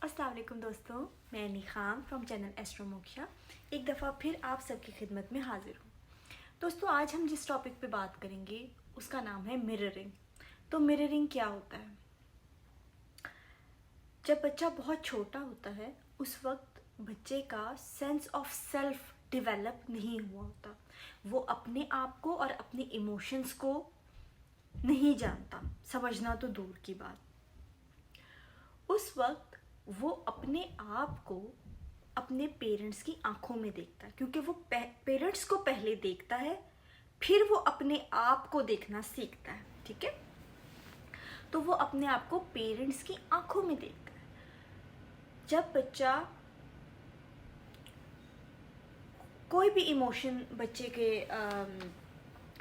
अस्सलाम वालेकुम दोस्तों, मैं निखाम फ्रॉम चैनल एस्ट्रो मोक्षा एक दफ़ा फिर आप सबकी खिदमत में हाजिर हूँ। दोस्तों, आज हम जिस टॉपिक पे बात करेंगे उसका नाम है मिररिंग। तो मिररिंग क्या होता है? जब बच्चा बहुत छोटा होता है उस वक्त बच्चे का सेंस ऑफ सेल्फ डेवलप नहीं हुआ होता। वो अपने आप को और अपने इमोशंस को नहीं जानता, समझना तो दूर की बात। उस वक्त वो अपने आप को अपने पेरेंट्स की आंखों में देखता है, क्योंकि वो पेरेंट्स को पहले देखता है, फिर वो अपने आप को देखना सीखता है। ठीक है, तो वो अपने आप को पेरेंट्स की आंखों में देखता है। जब बच्चा कोई भी इमोशन बच्चे के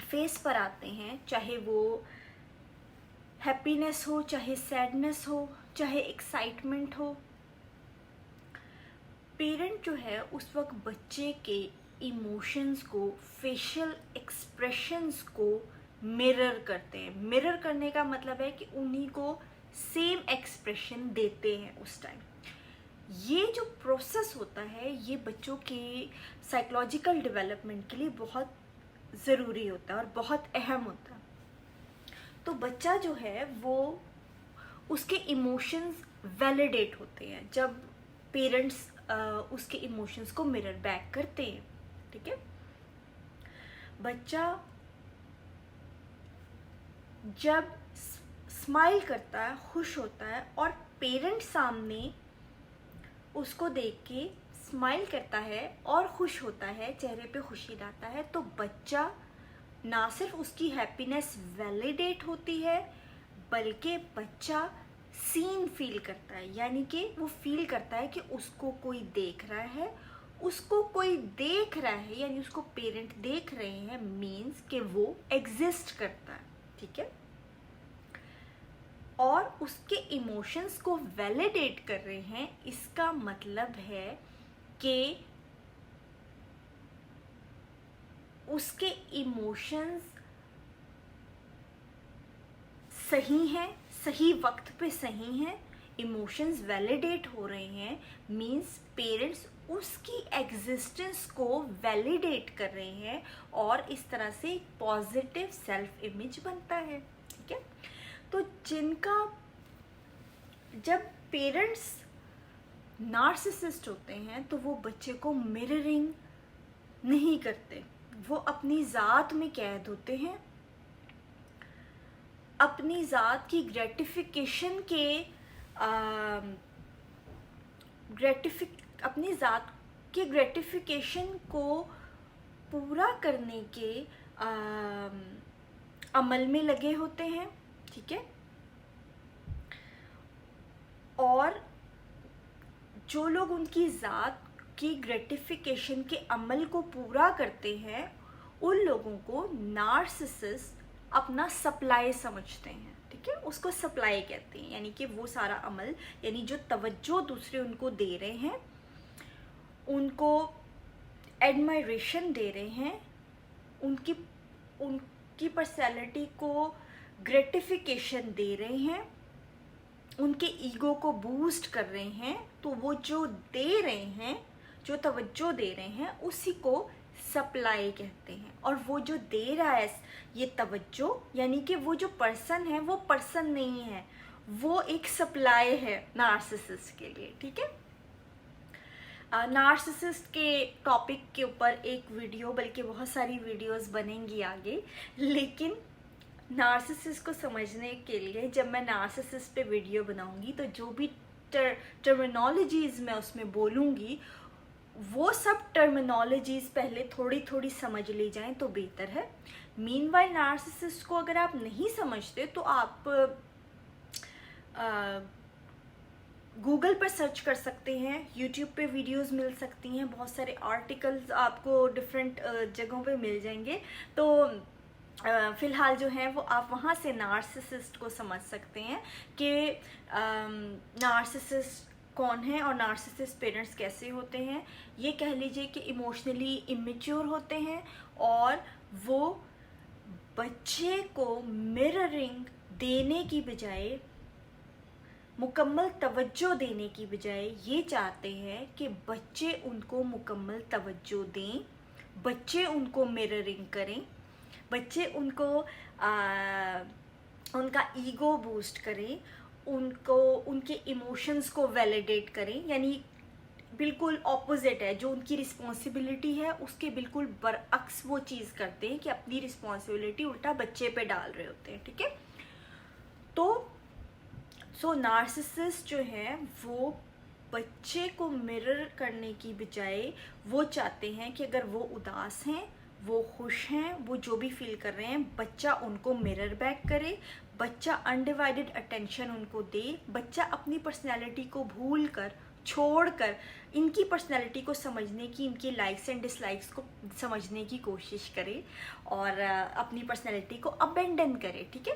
फेस पर आते हैं, चाहे वो हैप्पीनेस हो, चाहे सैडनेस हो, चाहे एक्साइटमेंट हो, पेरेंट जो है उस वक्त बच्चे के इमोशंस को, फेशियल एक्सप्रेशंस को मिरर करते हैं। मिरर करने का मतलब है कि उन्हीं को सेम एक्सप्रेशन देते हैं उस टाइम। ये जो प्रोसेस होता है ये बच्चों के साइकोलॉजिकल डेवलपमेंट के लिए बहुत ज़रूरी होता है और बहुत अहम होता है। तो बच्चा जो है वो उसके इमोशंस वैलिडेट होते हैं जब पेरेंट्स उसके इमोशंस को मिरर बैक करते हैं। ठीक है, बच्चा जब स्माइल करता है, खुश होता है और पेरेंट सामने उसको देख के स्माइल करता है और खुश होता है, चेहरे पे खुशी लाता है, तो बच्चा ना सिर्फ उसकी हैप्पीनेस वैलिडेट होती है बल्कि बच्चा सीन फील करता है, यानी कि वो फील करता है कि उसको कोई देख रहा है, उसको कोई देख रहा है, यानी उसको पेरेंट देख रहे हैं, मीन्स कि वो एग्जिस्ट करता है। ठीक है, और उसके इमोशंस को वैलिडेट कर रहे हैं, इसका मतलब है कि उसके इमोशंस सही हैं, सही वक्त पे सही हैं, इमोशंस वैलिडेट हो रहे हैं, मीन्स पेरेंट्स उसकी एग्जिस्टेंस को वैलिडेट कर रहे हैं और इस तरह से एक पॉजिटिव सेल्फ इमेज बनता है। ठीक है, तो जब पेरेंट्स नार्सिसिस्ट होते हैं तो वो बच्चे को मिररिंग नहीं करते, वो अपनी ज़ात में कैद होते हैं, अपनी ज़ात की ग्रेटिफिकेशन के अपनी ज़ात के ग्रेटिफिकेशन को पूरा करने के अमल में लगे होते हैं। ठीक है, और जो लोग उनकी ज़ात की ग्रेटिफिकेशन के अमल को पूरा करते हैं उन लोगों को नार्सिसिस्ट अपना सप्लाई समझते हैं। ठीक है, उसको सप्लाई कहते हैं, यानी कि वो सारा अमल, यानी जो तवज्जो दूसरे उनको दे रहे हैं, उनको एडमायरेशन दे रहे हैं, उनकी पर्सनैलिटी को ग्रेटिफिकेशन दे रहे हैं, उनके ईगो को बूस्ट कर रहे हैं, तो वो जो दे रहे हैं, जो तवज्जो दे रहे हैं, उसी को सप्लाई कहते हैं। और वो जो दे रहा है ये तवज्जो, यानी कि वो जो पर्सन है वो पर्सन नहीं है, वो एक सप्लाई है नार्सिसिस्ट के लिए। ठीक है, नार्सिसिस्ट के टॉपिक के ऊपर एक वीडियो, बल्कि बहुत सारी वीडियोस बनेंगी आगे, लेकिन नार्सिसिस्ट को समझने के लिए जब मैं नार्सिसिस्ट पे वीडियो बनाऊंगी तो जो भी टर्मिनोलॉजीज मैं उसमें बोलूँगी वो सब टर्मिनोलॉजीज पहले थोड़ी थोड़ी समझ ली जाएं तो बेहतर है। मीनवाइल नार्सिसिस्ट को अगर आप नहीं समझते तो आप गूगल पर सर्च कर सकते हैं, यूट्यूब पे वीडियोस मिल सकती हैं, बहुत सारे आर्टिकल्स आपको डिफरेंट जगहों पे मिल जाएंगे। तो फ़िलहाल जो है वो आप वहाँ से नार्सिसिस्ट को समझ सकते हैं कि नार्सिसिस्ट कौन है और नार्सिसिस्ट पेरेंट्स कैसे होते हैं। ये कह लीजिए कि इमोशनली इमेच्योर होते हैं और वो बच्चे को मिररिंग देने की बजाय मुकम्मल तवज्जो देने की बजाय ये चाहते हैं कि बच्चे उनको मुकम्मल तवज्जो दें, बच्चे उनको मिररिंग करें, बच्चे उनको उनका ईगो बूस्ट करें, उनको उनके इमोशंस को वैलिडेट करें। यानी बिल्कुल ऑपोजिट है, जो उनकी रिस्पॉन्सिबिलिटी है उसके बिल्कुल बरअक्स वो चीज़ करते हैं कि अपनी रिस्पॉन्सिबिलिटी उल्टा बच्चे पे डाल रहे होते हैं। ठीक है, तो नार्सिसिस्ट जो है वो बच्चे को मिरर करने की बजाय वो चाहते हैं कि अगर वो उदास हैं, वो खुश हैं, वो जो भी फील कर रहे हैं, बच्चा उनको मिरर बैक करे, बच्चा अनडिवाइडेड अटेंशन उनको दे, बच्चा अपनी पर्सनैलिटी को भूल कर, छोड़ कर, इनकी पर्सनैलिटी को समझने की, इनकी लाइक्स एंड डिसलाइक्स को समझने की कोशिश करे और अपनी पर्सनैलिटी को अबेंडन करे। ठीक है,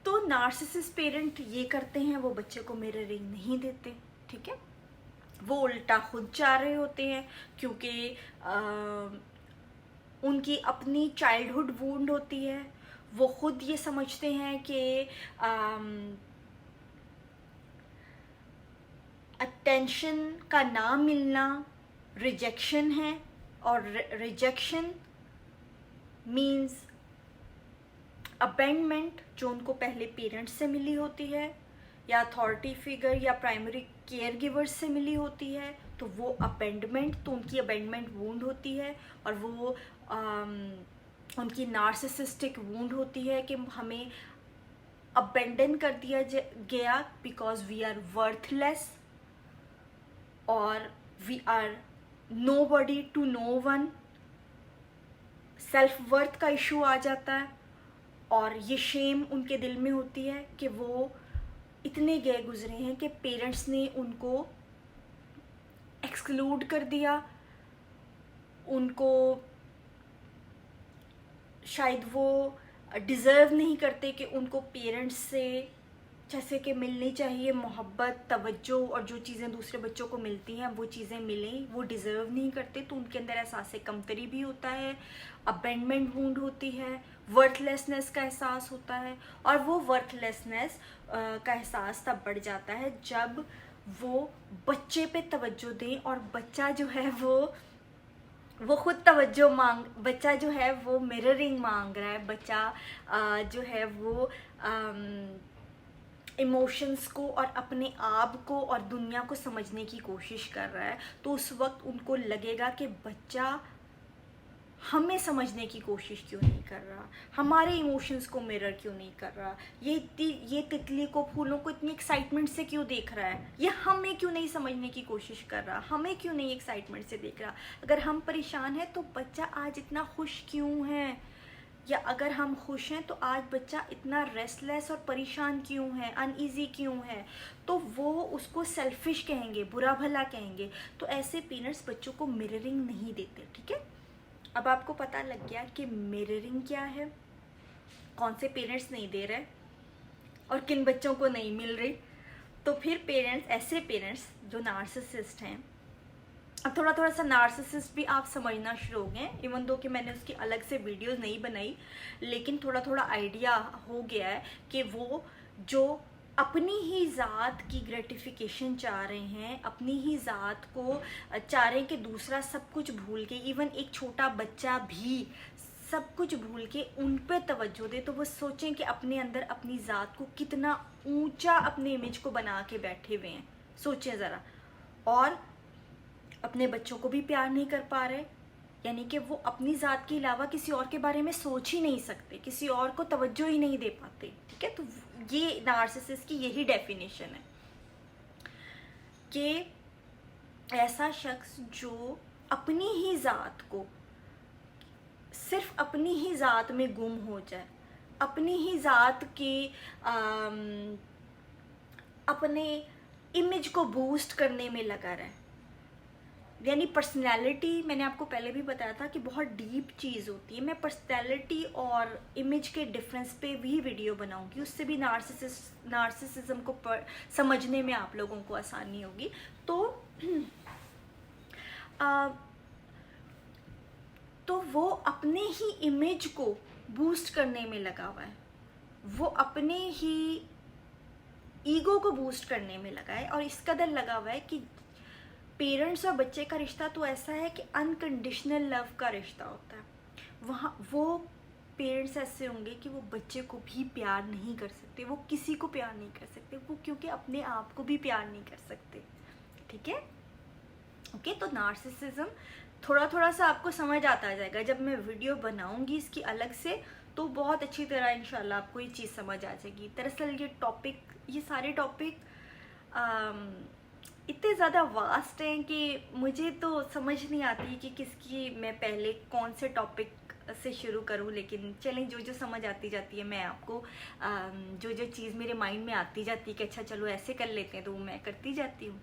तो नार्सिसिस्ट पेरेंट ये करते हैं, वो बच्चे को मिररिंग नहीं देते। ठीक है, वो उल्टा खुद चाह रहे होते हैं, क्योंकि उनकी अपनी चाइल्डहुड वुंड होती है। वो खुद ये समझते हैं कि अटेंशन का ना मिलना रिजेक्शन है, और रिजेक्शन मीन्स अबेंडमेंट, जो उनको पहले पेरेंट्स से मिली होती है या अथॉरिटी फिगर या प्राइमरी केयर गिवर्स से मिली होती है, तो वो अबेंडमेंट, तो उनकी अबेंडमेंट वूंड होती है, और वो उनकी नार्सिसिस्टिक वूंड होती है कि हमें अबेंडन कर दिया गया बिकॉज वी आर वर्थलेस और we are nobody to no one. Self worth का इशू आ जाता है, और ये शेम उनके दिल में होती है कि वो इतने गए गुजरे हैं कि पेरेंट्स ने उनको एक्सक्लूड कर दिया, उनको शायद वो डिज़र्व नहीं करते कि उनको पेरेंट्स से जैसे कि मिलनी चाहिए मोहब्बत, तवज्जो और जो चीज़ें दूसरे बच्चों को मिलती हैं वो चीज़ें मिलें, वो डिज़र्व नहीं करते, तो उनके अंदर एहसास कमतरी भी होता है, अबेंडमेंट वूंड होती है, वर्थलेसनेस का एहसास होता है। और वो वर्थलेसनेस का एहसास तब बढ़ जाता है जब वो बच्चे पे तवज्जो दें, और बच्चा जो है वो खुद तवज्जो बच्चा जो है वो मिररिंग मांग रहा है, बच्चा जो है वो इमोशंस को और अपने आप को और दुनिया को समझने की कोशिश कर रहा है। तो उस वक्त उनको लगेगा कि बच्चा हमें समझने की कोशिश क्यों नहीं कर रहा, हमारे इमोशंस को मिरर क्यों नहीं कर रहा, ये तितली को, फूलों को इतनी एक्साइटमेंट से क्यों देख रहा है, ये हमें क्यों नहीं समझने की कोशिश कर रहा, हमें क्यों नहीं एक्साइटमेंट से देख रहा। अगर हम परेशान हैं तो बच्चा आज इतना खुश क्यों है, या अगर हम खुश हैं तो आज बच्चा इतना रेस्टलेस और परेशान क्यों है, अनईजी क्यों है। तो वो उसको सेल्फिश कहेंगे, बुरा भला कहेंगे। तो ऐसे पेरेंट्स बच्चों को मिररिंग नहीं देते। ठीक है, अब आपको पता लग गया कि मिररिंग क्या है, कौन से पेरेंट्स नहीं दे रहे और किन बच्चों को नहीं मिल रही। तो फिर पेरेंट्स, ऐसे पेरेंट्स जो नार्सिसिस्ट हैं, अब थोड़ा थोड़ा सा नार्सिसिस्ट भी आप समझना शुरू हो गए, इवन दो कि मैंने उसकी अलग से वीडियोस नहीं बनाई, लेकिन थोड़ा थोड़ा आइडिया हो गया है कि वो जो अपनी ही ज़ात की ग्रेटिफिकेशन चाह रहे हैं, अपनी ही ज़ात को चाह रहे हैं कि दूसरा सब कुछ भूल के, इवन एक छोटा बच्चा भी सब कुछ भूल के उन पे तवज्जो दे, तो वो सोचें कि अपने अंदर अपनी ज़ात को कितना ऊंचा अपने इमेज को बना के बैठे हुए हैं, सोचें ज़रा। और अपने बच्चों को भी प्यार नहीं कर पा रहे, यानी कि वो अपनी ज़ात के अलावा किसी और के बारे में सोच ही नहीं सकते, किसी और को तवज्जो ही नहीं दे पाते। ठीक है, तो ये नार्सिसिस्ट की यही डेफिनेशन है कि ऐसा शख्स जो अपनी ही ज़ात को, सिर्फ अपनी ही ज़ात में गुम हो जाए, अपनी ही ज़ात के अपने इमेज को बूस्ट करने में लगा रहे। यानी पर्सनैलिटी, मैंने आपको पहले भी बताया था कि बहुत डीप चीज़ होती है। मैं पर्सनैलिटी और इमेज के डिफरेंस पे भी वीडियो बनाऊंगी, उससे भी नार्सिसिज्म को समझने में आप लोगों को आसानी होगी। तो वो अपने ही इमेज को बूस्ट करने में लगा हुआ है, वो अपने ही ईगो को बूस्ट करने में लगा है, और इस कदर लगा हुआ है कि पेरेंट्स और बच्चे का रिश्ता तो ऐसा है कि अनकंडीशनल लव का रिश्ता होता है। वहाँ वो पेरेंट्स ऐसे होंगे कि वो बच्चे को भी प्यार नहीं कर सकते, वो किसी को प्यार नहीं कर सकते, वो क्योंकि अपने आप को भी प्यार नहीं कर सकते। ठीक है, ओके। तो नार्सिसिज्म थोड़ा थोड़ा सा आपको समझ आता जाएगा जब मैं वीडियो बनाऊंगी इसकी अलग से, तो बहुत अच्छी तरह इंशाल्लाह आपको ये चीज़ समझ आ जाएगी। दरअसल ये सारे टॉपिक इतने ज़्यादा वास्ट हैं कि मुझे तो समझ नहीं आती कि किसकी मैं पहले कौन से टॉपिक से शुरू करूं, लेकिन चलें, जो जो समझ आती जाती है मैं आपको जो जो चीज़ मेरे माइंड में आती जाती है कि अच्छा चलो ऐसे कर लेते हैं, तो वो मैं करती जाती हूँ।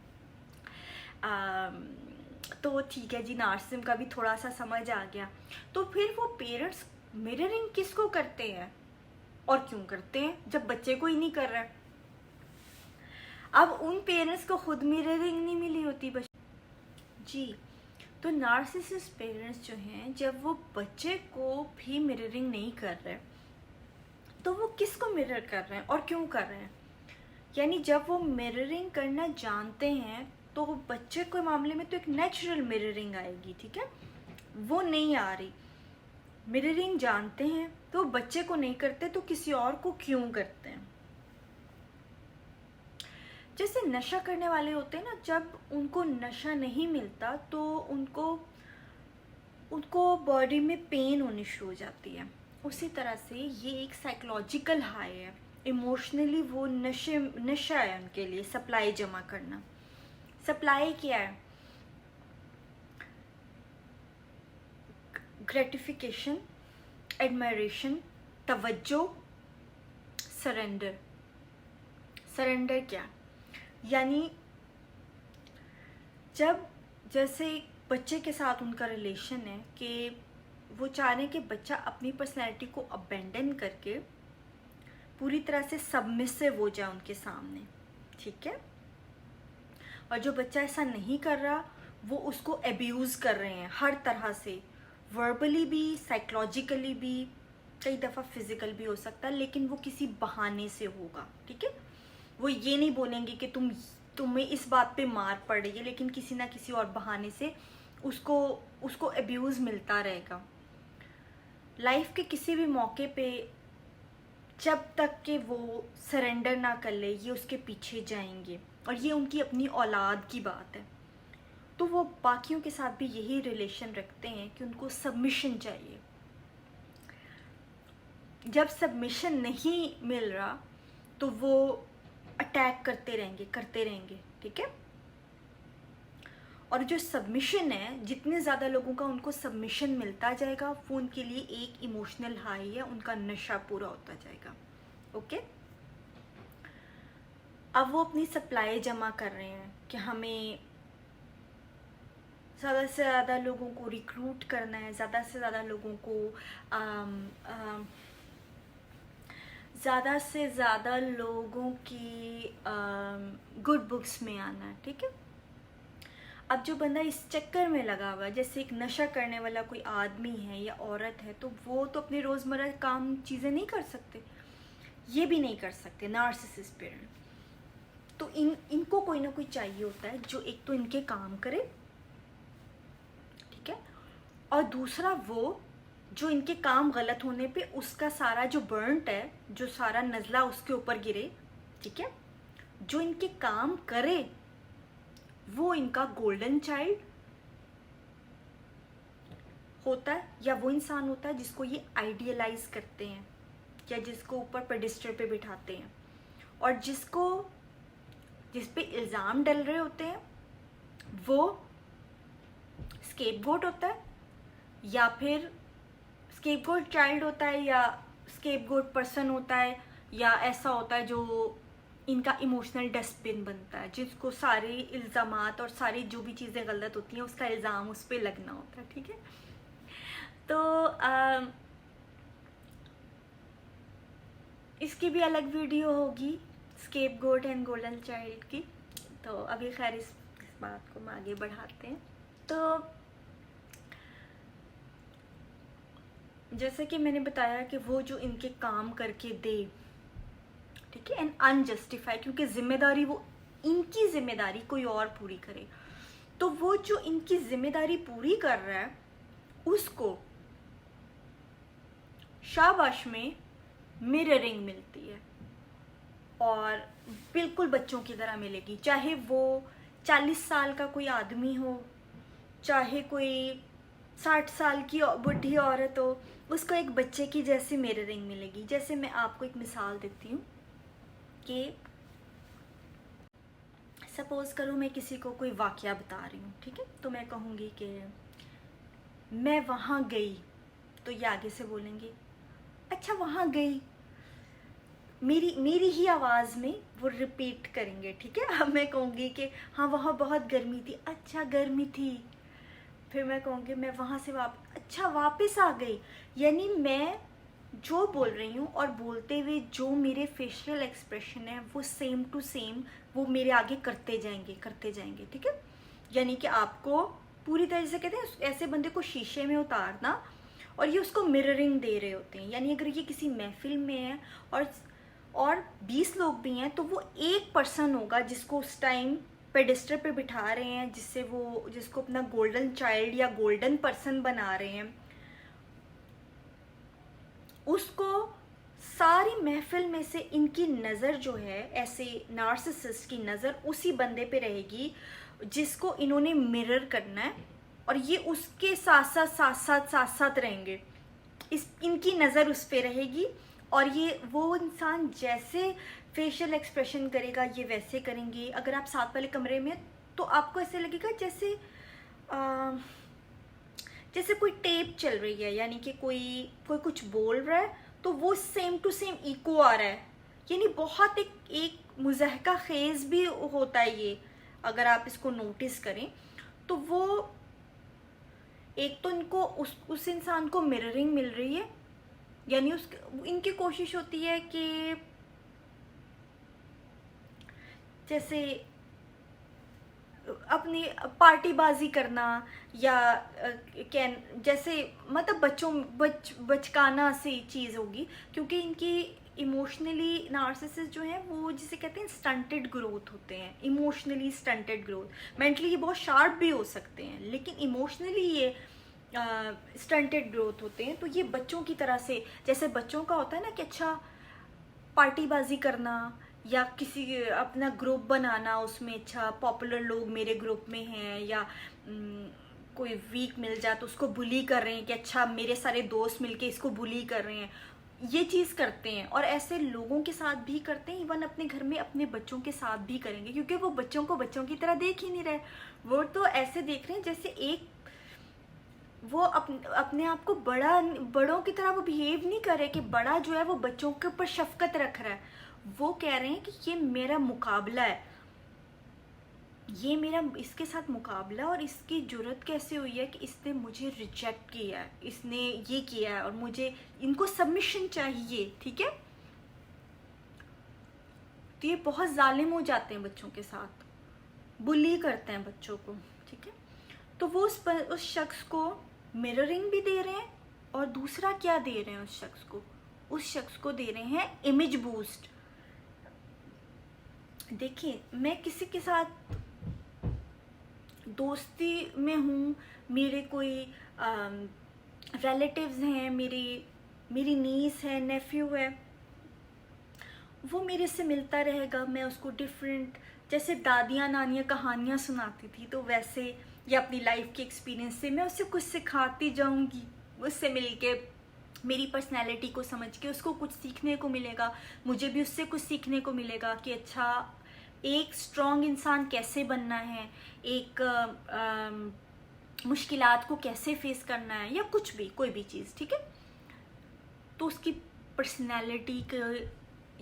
तो ठीक है जी, नार्सिज्म का भी थोड़ा सा समझ आ गया। तो फिर वो पेरेंट्स मिररिंग किसको करते हैं और क्यों करते हैं जब बच्चे को ही नहीं कर रहा है? अब उन पेरेंट्स को खुद मिररिंग नहीं मिली होती जी। तो नार्सिसिस्ट पेरेंट्स जो हैं, जब वो बच्चे को भी मिररिंग नहीं कर रहे, तो वो किसको मिरर कर रहे हैं और क्यों कर रहे हैं? यानी जब वो मिररिंग करना जानते हैं तो बच्चे के मामले में तो एक नेचुरल मिररिंग आएगी, ठीक है, वो नहीं आ रही। मिररिंग जानते हैं तो बच्चे को नहीं करते, तो किसी और को क्यों करते हैं? जैसे नशा करने वाले होते हैं ना, जब उनको नशा नहीं मिलता तो उनको बॉडी में पेन होनी शुरू हो जाती है। उसी तरह से ये एक साइकोलॉजिकल हाई है, इमोशनली वो नशा है उनके लिए सप्लाई जमा करना। सप्लाई क्या है? ग्रेटिफिकेशन, एडमायरेशन, तवज्जो, सरेंडर। सरेंडर क्या? यानी जब जैसे बच्चे के साथ उनका रिलेशन है कि वो चाह रहे हैं कि बच्चा अपनी पर्सनैलिटी को अबेंडन करके पूरी तरह से सबमिसिव हो जाए उनके सामने, ठीक है, और जो बच्चा ऐसा नहीं कर रहा वो उसको अब्यूज़ कर रहे हैं हर तरह से, वर्बली भी, साइकोलॉजिकली भी, कई दफ़ा फिजिकल भी हो सकता है, लेकिन वो किसी बहाने से होगा, ठीक है। वो ये नहीं बोलेंगे कि तुम्हें इस बात पे मार पड़ रही है, लेकिन किसी ना किसी और बहाने से उसको अब्यूज़ मिलता रहेगा। लाइफ के किसी भी मौके पे जब तक कि वो सरेंडर ना कर ले, ये उसके पीछे जाएंगे, और ये उनकी अपनी औलाद की बात है। तो वो बाकियों के साथ भी यही रिलेशन रखते हैं कि उनको सबमिशन चाहिए। जब सबमिशन नहीं मिल रहा तो वो अटैक करते रहेंगे, ठीक है। और जो सबमिशन है, जितने ज़्यादा लोगों का उनको सबमिशन मिलता जाएगा, वो उनके लिए एक इमोशनल हाई है, उनका नशा पूरा होता जाएगा, ओके। अब वो अपनी सप्लाई जमा कर रहे हैं कि हमें ज़्यादा से ज़्यादा लोगों को रिक्रूट करना है, ज़्यादा से ज़्यादा लोगों को ज़्यादा से ज़्यादा लोगों की गुड बुक्स में आना है, ठीक है। अब जो बंदा इस चक्कर में लगा हुआ है, जैसे एक नशा करने वाला कोई आदमी है या औरत है, तो वो तो अपने रोज़मर्रा काम चीज़ें नहीं कर सकते, ये भी नहीं कर सकते नार्सिसिस्ट पेरेंट। तो इनको कोई ना कोई चाहिए होता है जो एक तो इनके काम करे, ठीक है, और दूसरा वो जो इनके काम गलत होने पे उसका सारा जो बर्न्ट है, जो सारा नज़ला उसके ऊपर गिरे, ठीक है, जो इनके काम करे वो इनका गोल्डन चाइल्ड होता है, या वो इंसान होता है जिसको ये आइडियलाइज करते हैं या जिसको ऊपर पेडिस्टल पे बिठाते हैं, और जिस पे इल्ज़ाम डल रहे होते हैं वो स्केपगोट होता है, या फिर स्केपगोट चाइल्ड होता है, या स्केपगोट पर्सन होता है, या ऐसा होता है जो इनका इमोशनल डस्टबिन बनता है, जिसको सारे इल्ज़ामात और सारी जो भी चीज़ें गलत होती हैं उसका इल्ज़ाम उस पर लगना होता है, ठीक है। तो इसकी भी अलग वीडियो होगी, स्केपगोट एंड गोल्डन चाइल्ड की। तो अभी खैर इस बात को हम आगे बढ़ाते हैं। तो जैसे कि मैंने बताया कि वो जो इनके काम करके दे, ठीक है, एंड अनजस्टिफाई, क्योंकि जिम्मेदारी वो इनकी जिम्मेदारी कोई और पूरी करे, तो वो जो इनकी जिम्मेदारी पूरी कर रहा है उसको शाबाश में मिररिंग मिलती है, और बिल्कुल बच्चों की तरह मिलेगी, चाहे वो 40 साल का कोई आदमी हो, चाहे कोई 60 साल की बुढ़ी औरत हो, उसको एक बच्चे की जैसी मिररिंग मिलेगी। जैसे मैं आपको एक मिसाल देती हूँ कि सपोज करो मैं किसी को कोई वाकया बता रही हूँ, ठीक है, तो मैं कहूँगी कि मैं वहाँ गई, तो ये आगे से बोलेंगे अच्छा वहाँ गई, मेरी ही आवाज़ में वो रिपीट करेंगे, ठीक है। अब मैं कहूँगी कि हाँ वहाँ बहुत गर्मी थी, अच्छा गर्मी थी, फिर मैं कहूँगी मैं वहाँ से अच्छा वापस आ गई, यानी मैं जो बोल रही हूँ और बोलते हुए जो मेरे फेशियल एक्सप्रेशन है वो सेम टू सेम वो मेरे आगे करते जाएंगे, ठीक है। यानी कि आपको पूरी तरह से कहते हैं ऐसे बंदे को शीशे में उतारना, और ये उसको मिररिंग दे रहे होते हैं। यानी अगर ये किसी महफिल में है और 20 लोग भी हैं, तो वो एक पर्सन होगा जिसको उस टाइम पेडिस्टर पे बिठा रहे हैं, जिसको अपना गोल्डन चाइल्ड या गोल्डन पर्सन बना रहे हैं, उसको सारी महफिल में से इनकी नज़र जो है, ऐसे नार्सिसिस्ट की नज़र उसी बंदे पे रहेगी जिसको इन्होंने मिरर करना है, और ये उसके साथ साथ रहेंगे, इनकी नज़र उस पे रहेगी, और ये वो इंसान जैसे फेशियल एक्सप्रेशन करेगा ये वैसे करेंगे। अगर आप साथ वाले कमरे में तो आपको ऐसे लगेगा जैसे कोई टेप चल रही है, यानी कि कोई कुछ बोल रहा है तो वो सेम टू सेम इको आ रहा है, यानी बहुत एक मुज़हका खेज भी होता है ये, अगर आप इसको नोटिस करें तो वो एक तो इनको उस इंसान को मिररिंग मिल रही है, यानी इनकी कोशिश होती है कि जैसे अपनी पार्टीबाजी करना, या जैसे मतलब बचकाना सी चीज़ होगी, क्योंकि इनकी इमोशनली नार्सिसिस्ट जो है वो जिसे कहते हैं स्टंटेड ग्रोथ होते हैं, इमोशनली स्टंटेड ग्रोथ। मेंटली ये बहुत शार्प भी हो सकते हैं, लेकिन इमोशनली ये स्टंटेड ग्रोथ होते हैं। तो ये बच्चों की तरह से, जैसे बच्चों का होता है ना कि अच्छा पार्टीबाजी करना, या किसी अपना ग्रुप बनाना, उसमें अच्छा पॉपुलर लोग मेरे ग्रुप में हैं, या कोई वीक मिल जाए तो उसको बुली कर रहे हैं कि अच्छा मेरे सारे दोस्त मिलके इसको बुली कर रहे हैं, ये चीज़ करते हैं। और ऐसे लोगों के साथ भी करते हैं, इवन अपने घर में अपने बच्चों के साथ भी करेंगे, क्योंकि वो बच्चों को बच्चों की तरह देख ही नहीं रहे, वो तो ऐसे देख रहे हैं जैसे वो अपने आप को बड़ों की तरह वो बिहेव नहीं कर रहे कि बड़ा जो है वो बच्चों के ऊपर शफकत रख रहा है, वो कह रहे हैं कि ये मेरा मुकाबला है, ये मेरा इसके साथ मुकाबला, और इसकी जुर्रत कैसे हुई है कि इसने मुझे रिजेक्ट किया है, इसने ये किया है, और मुझे इनको सबमिशन चाहिए, ठीक है। तो ये बहुत जालिम हो जाते हैं बच्चों के साथ, बुली करते हैं बच्चों को, ठीक है। तो वो उस शख्स को मिररिंग भी दे रहे हैं, और दूसरा क्या दे रहे हैं उस शख्स को दे रहे हैं इमेज बूस्ट। देखिए मैं किसी के साथ दोस्ती में हूँ, मेरे कोई रिलेटिव्स हैं, मेरी नीस है, नेफ्यू है, वो मेरे से मिलता रहेगा, मैं उसको डिफरेंट, जैसे दादियाँ नानियाँ कहानियाँ सुनाती थी, तो वैसे या अपनी लाइफ के एक्सपीरियंस से मैं उससे कुछ सिखाती जाऊँगी, उससे मिलके मेरी पर्सनैलिटी को समझ के उसको कुछ सीखने को मिलेगा, मुझे भी उससे कुछ सीखने को मिलेगा कि अच्छा एक स्ट्रॉन्ग इंसान कैसे बनना है, एक मुश्किलात को कैसे फेस करना है, या कुछ भी कोई भी चीज़, ठीक है। तो उसकी पर्सनैलिटी का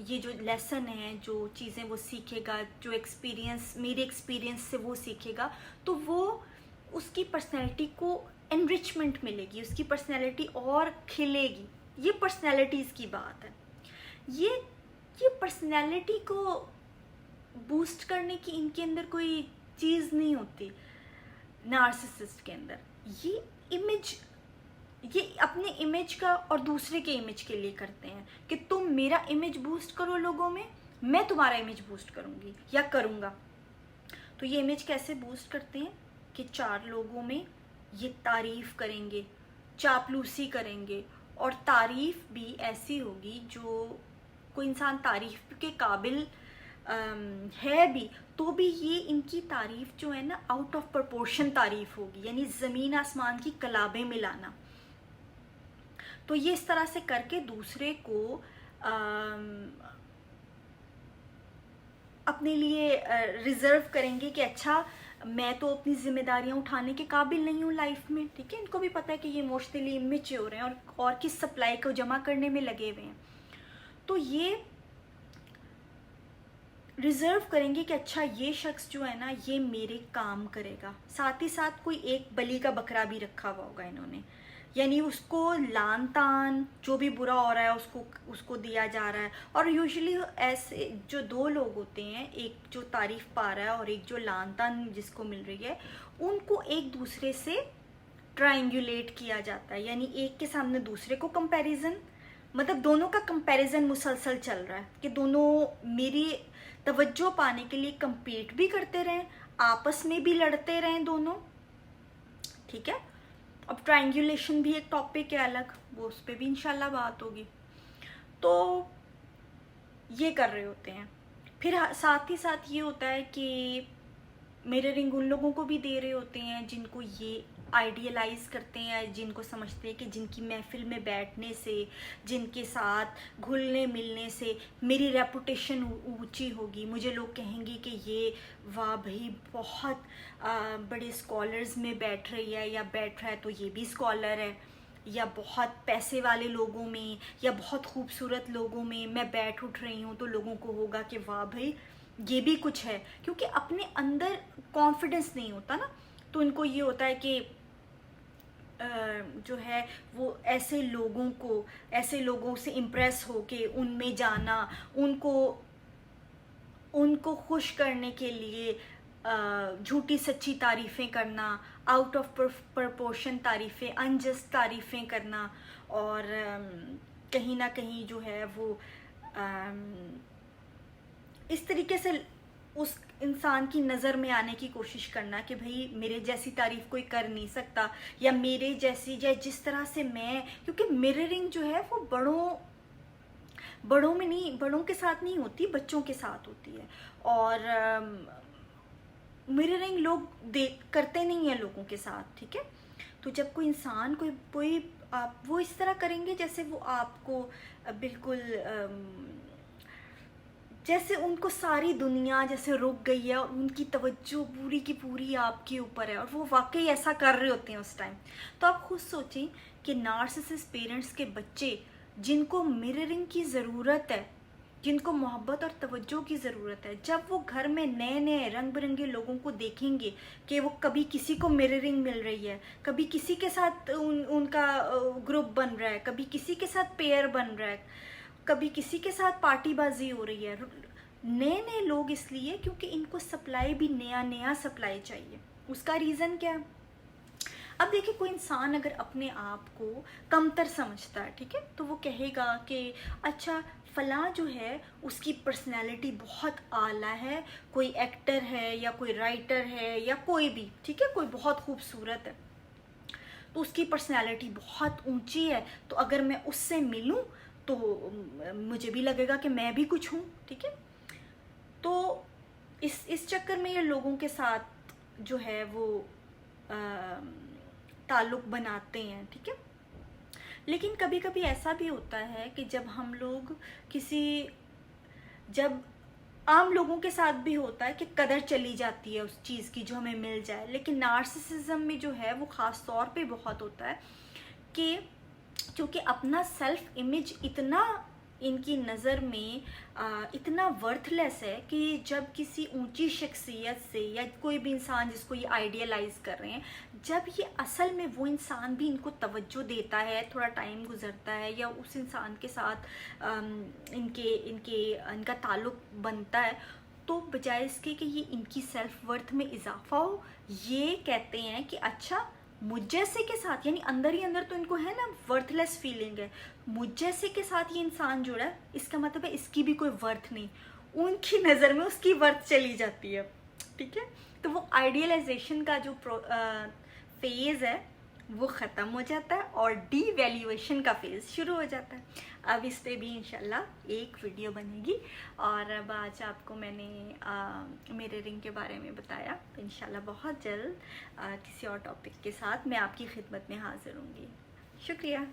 ये जो लेसन है, जो चीज़ें वो सीखेगा, जो मेरे एक्सपीरियंस से वो सीखेगा, तो वो उसकी पर्सनैलिटी को एनरिचमेंट मिलेगी, उसकी पर्सनैलिटी और खिलेगी। ये पर्सनैलिटीज़ की बात है। ये पर्सनैलिटी को बूस्ट करने की इनके अंदर कोई चीज़ नहीं होती नार्सिसिस्ट के अंदर, ये इमेज ये अपने इमेज का और दूसरे के इमेज के लिए करते हैं कि तुम मेरा इमेज बूस्ट करो लोगों में, मैं तुम्हारा इमेज बूस्ट करूँगी या करूँगा। तो ये इमेज कैसे बूस्ट करते हैं कि 4 लोगों में ये तारीफ़ करेंगे, चापलूसी करेंगे, और तारीफ़ भी ऐसी होगी जो कोई इंसान तारीफ़ के काबिल है भी, तो भी ये इनकी तारीफ़ जो है ना आउट ऑफ प्रपोर्शन तारीफ़ होगी, यानी ज़मीन आसमान की कलाबें मिलाना। तो ये इस तरह से करके दूसरे को अपने लिए रिजर्व करेंगे कि अच्छा मैं तो अपनी जिम्मेदारियां उठाने के काबिल नहीं हूँ लाइफ में, ठीक है। इनको भी पता है कि ये इमोशनली इमेच्योर हैं और किस सप्लाई को जमा करने में लगे हुए हैं। तो ये रिजर्व करेंगे कि अच्छा ये शख्स जो है ना ये मेरे काम करेगा। साथ ही साथ कोई एक बलि का बकरा भी रखा हुआ होगा इन्होंने, यानी उसको लान तान जो भी बुरा हो रहा है उसको दिया जा रहा है। और यूजुअली ऐसे जो 2 लोग होते हैं, एक जो तारीफ पा रहा है और एक जो लान तान जिसको मिल रही है, उनको एक दूसरे से ट्रायंगुलेट किया जाता है, यानी एक के सामने दूसरे को कंपैरिजन, मतलब दोनों का कंपैरिजन मुसलसल चल रहा है कि दोनों मेरी तवज्जो पाने के लिए compete भी करते रहें, आपस में भी लड़ते रहें दोनों, ठीक है। अब ट्रायंगुलेशन भी एक टॉपिक है अलग, वो उस पर भी इंशाल्लाह बात होगी। तो ये कर रहे होते हैं। फिर साथ ही साथ ये होता है कि मिररिंग उन लोगों को भी दे रहे होते हैं जिनको ये आइडियलाइज करते हैं, जिनको समझते हैं कि जिनकी महफिल में बैठने से, जिनके साथ घुलने मिलने से मेरी रेपुटेशन ऊंची होगी, मुझे लोग कहेंगे कि ये वाह भाई बहुत बड़े स्कॉलर्स में बैठ रही है या बैठ रहा है तो ये भी स्कॉलर है, या बहुत पैसे वाले लोगों में या बहुत खूबसूरत लोगों में मैं बैठ उठ रही हूँ तो लोगों को होगा कि वाह भाई ये भी कुछ है। क्योंकि अपने अंदर कॉन्फिडेंस नहीं होता ना, तो इनको ये होता है कि जो है वो ऐसे लोगों से इम्प्रेस होके उनमें जाना, उनको खुश करने के लिए झूठी सच्ची तारीफ़ें करना, आउट ऑफ प्रपोर्शन तारीफ़ें, अनजस्ट तारीफ़ें करना, और कहीं ना कहीं जो है वो इस तरीके से उस इंसान की नज़र में आने की कोशिश करना कि भाई मेरे जैसी तारीफ़ कोई कर नहीं सकता, या मेरे जैसी या जिस तरह से मैं, क्योंकि मिररिंग जो है वो बड़ों में नहीं, बड़ों के साथ नहीं होती, बच्चों के साथ होती है। और मिररिंग लोग करते नहीं हैं लोगों के साथ, ठीक है। तो जब कोई इंसान कोई वो इस तरह करेंगे जैसे वो आपको बिल्कुल जैसे उनको सारी दुनिया जैसे रुक गई है और उनकी तवज्जो पूरी की पूरी आपके ऊपर है, और वो वाकई ऐसा कर रहे होते हैं उस टाइम। तो आप खुद सोचें कि नार्सिसिस्ट पेरेंट्स के बच्चे जिनको मिररिंग की ज़रूरत है, जिनको मोहब्बत और तवज्जो की ज़रूरत है, जब वो घर में नए नए रंग बिरंगे लोगों को देखेंगे कि वो कभी किसी को मिररिंग मिल रही है, कभी किसी के साथ उनका ग्रुप बन रहा है, कभी किसी के साथ पेयर बन रहा है, कभी किसी के साथ पार्टीबाजी हो रही है, नए नए लोग इसलिए क्योंकि इनको सप्लाई भी नया सप्लाई चाहिए। उसका रीज़न क्या है? अब देखिए कोई इंसान अगर अपने आप को कमतर समझता है, ठीक है, तो वो कहेगा कि अच्छा फलां जो है उसकी पर्सनैलिटी बहुत आला है, कोई एक्टर है या कोई राइटर है या कोई भी, ठीक है, कोई बहुत खूबसूरत है तो उसकी पर्सनैलिटी बहुत ऊंची है, तो अगर मैं उससे मिलूं तो मुझे भी लगेगा कि मैं भी कुछ हूँ, ठीक है। तो इस चक्कर में ये लोगों के साथ जो है वो ताल्लुक़ बनाते हैं, ठीक है। लेकिन कभी कभी ऐसा भी होता है कि जब आम लोगों के साथ भी होता है कि कदर चली जाती है उस चीज़ की जो हमें मिल जाए, लेकिन नार्सिसिज्म में जो है वो ख़ास तौर पे बहुत होता है कि क्योंकि अपना सेल्फ इमेज इतना इनकी नज़र में इतना वर्थलेस है कि जब किसी ऊंची शख्सियत से या कोई भी इंसान जिसको ये आइडियलाइज कर रहे हैं, जब ये असल में वो इंसान भी इनको तवज्जो देता है, थोड़ा टाइम गुजरता है या उस इंसान के साथ इनका ताल्लुक़ बनता है, तो बजाय इसके कि ये इनकी सेल्फ वर्थ में इजाफा हो, ये कहते हैं कि अच्छा मुझ जैसे के साथ, यानी अंदर ही अंदर तो इनको है ना वर्थलेस फीलिंग है, मुझ जैसे के साथ ये इंसान जुड़ा है, इसका मतलब है इसकी भी कोई वर्थ नहीं, उनकी नज़र में उसकी वर्थ चली जाती है, ठीक है। तो वो आइडियलाइजेशन का जो फेज़ है वो ख़त्म हो जाता है और डी वैल्यूएशन का फेज़ शुरू हो जाता है। अब इस पे भी इंशाल्लाह एक वीडियो बनेगी। और अब आज आपको मैंने मिररिंग के बारे में बताया, तो इंशाल्लाह बहुत जल्द किसी और टॉपिक के साथ मैं आपकी खिदमत में हाज़िर होंगी। शुक्रिया।